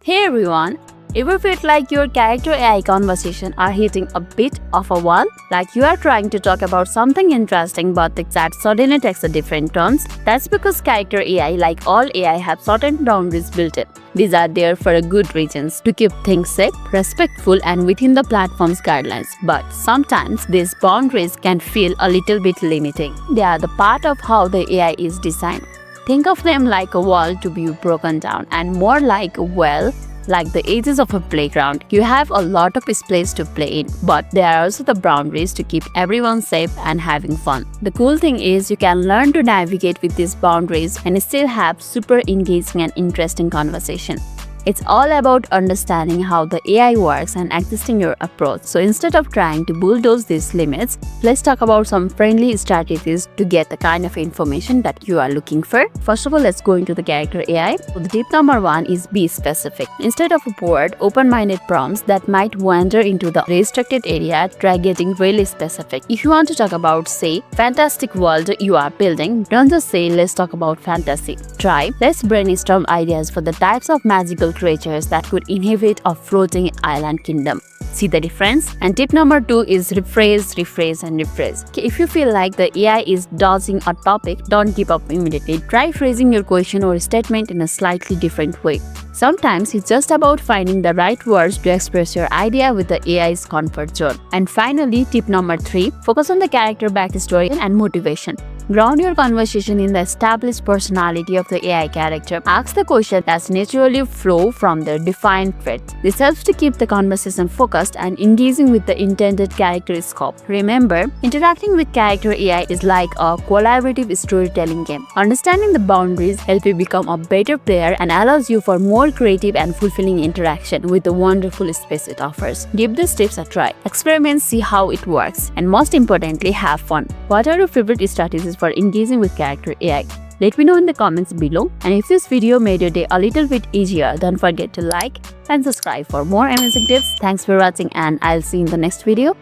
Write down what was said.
Hey everyone, ever felt like your character AI conversation are hitting a bit of a wall? Like you are trying to talk about something interesting but the chat suddenly takes a different turns? That's because character AI, like all AI, have certain boundaries built in. These are there for a good reasons, to keep things safe, respectful and within the platform's guidelines. But sometimes these boundaries can feel a little bit limiting. They are the part of how the AI is designed. Think of them like a wall to be broken down and more like like the edges of a playground. You have a lot of space to play in, but there are also the boundaries to keep everyone safe and having fun. The cool thing is you can learn to navigate with these boundaries and still have super engaging and interesting conversation. It's all about understanding how the AI works and adjusting your approach. So instead of trying to bulldoze these limits, let's talk about some friendly strategies to get the kind of information that you are looking for. First of all, let's go into the character AI. So the tip number 1 is be specific. Instead of broad, open-minded prompts that might wander into the restricted area, try getting really specific. If you want to talk about, say, fantastic world you are building, don't just say, let's talk about fantasy. Try, let's brainstorm ideas for the types of magical creatures that could inhabit a floating island kingdom. See the difference? And tip number 2 is rephrase, rephrase and rephrase. If you feel like the AI is dodging a topic, don't give up immediately. Try phrasing your question or statement in a slightly different way. Sometimes it's just about finding the right words to express your idea with the AI's comfort zone. And finally, tip number 3, focus on the character backstory and motivation. Ground your conversation in the established personality of the AI character. Ask the question that naturally flow from their defined traits. This helps to keep the conversation focused and engaging with the intended character scope. Remember, interacting with character AI is like a collaborative storytelling game. Understanding the boundaries helps you become a better player and allows you for more creative and fulfilling interaction with the wonderful space it offers. Give these tips a try. Experiment, see how it works, and most importantly, have fun. What are your favorite strategies for engaging with character AI? Let me know in the comments below. And if this video made your day a little bit easier, don't forget to like and subscribe for more amazing tips. Thanks for watching and I'll see you in the next video.